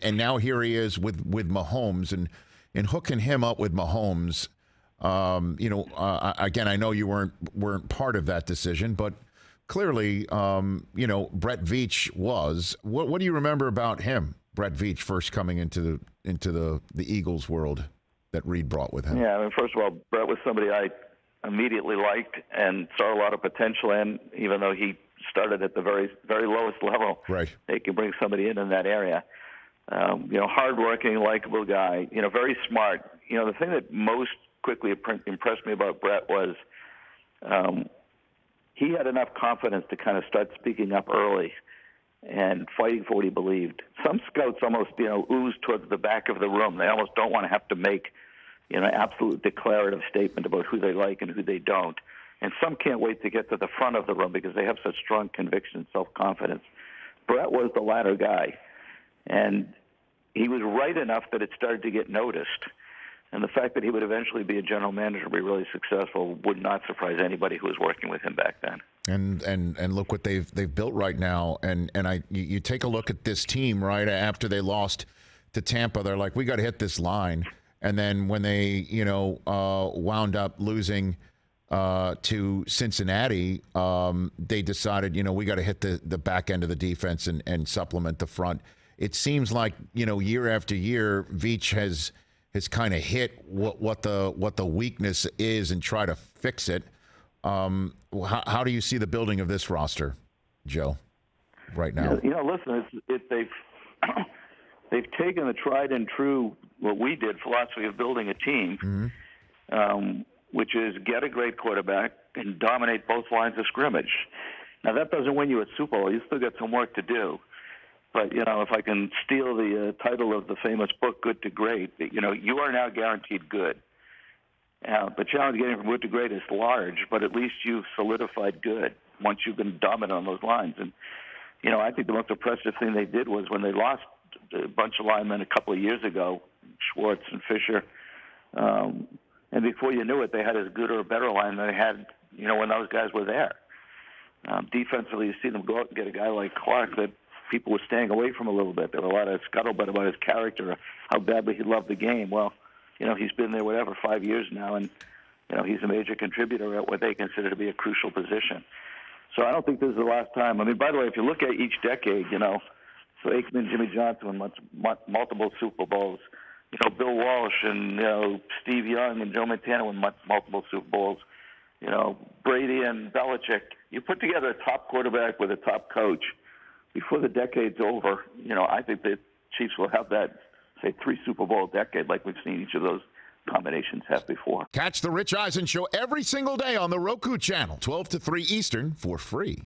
and now here he is with Mahomes and hooking him up with Mahomes. Again, I know you weren't part of that decision, but clearly, Brett Veach was. What do you remember about him, Brett Veach, first coming into the Eagles world that Reed brought with him? Yeah, I mean, first of all, Brett was somebody I immediately liked and saw a lot of potential in, even though he started at the very, very lowest level. Right. They can bring somebody in that area. Hardworking, likable guy, very smart. The thing that most quickly impressed me about Brett was he had enough confidence to kind of start speaking up early and fighting for what he believed. Some scouts almost, ooze towards the back of the room. They almost don't want to have to make, absolute declarative statement about who they like and who they don't. And some can't wait to get to the front of the room because they have such strong conviction and self-confidence. Brett was the latter guy. And he was right enough that it started to get noticed. And the fact that he would eventually be a general manager and be really successful would not surprise anybody who was working with him back then. And look what they've built right now. And you take a look at this team right after they lost to Tampa. They're like, we got to hit this line. And then when they wound up losing to Cincinnati, they decided we got to hit the back end of the defense and supplement the front. It seems like year after year, Veach has kind of hit what the weakness is and try to fix it. How do you see the building of this roster, Joe, right now? Listen, they've taken the tried and true what we did philosophy of building a team, which is get a great quarterback and dominate both lines of scrimmage. Now that doesn't win you a Super Bowl. You still got some work to do. But, if I can steal the title of the famous book, Good to Great, you are now guaranteed good. The challenge getting from good to great is large, but at least you've solidified good once you've been dominant on those lines. And, I think the most impressive thing they did was when they lost a bunch of linemen a couple of years ago, Schwartz and Fisher, and before you knew it, they had as good or a better line than they had, when those guys were there. Defensively, you see them go out and get a guy like Clark that people were staying away from a little bit. There were a lot of scuttlebutt about his character, how badly he loved the game. Well, he's been there, 5 years now, and, he's a major contributor at what they consider to be a crucial position. So I don't think this is the last time. I mean, by the way, if you look at each decade, so Aikman, Jimmy Johnson won multiple Super Bowls. Bill Walsh and, Steve Young and Joe Montana won multiple Super Bowls. Brady and Belichick. You put together a top quarterback with a top coach. Before the decade's over, I think the Chiefs will have that, say, 3 Super Bowl decade like we've seen each of those combinations have before. Catch the Rich Eisen Show every single day on the Roku channel, 12 to 3 Eastern, for free.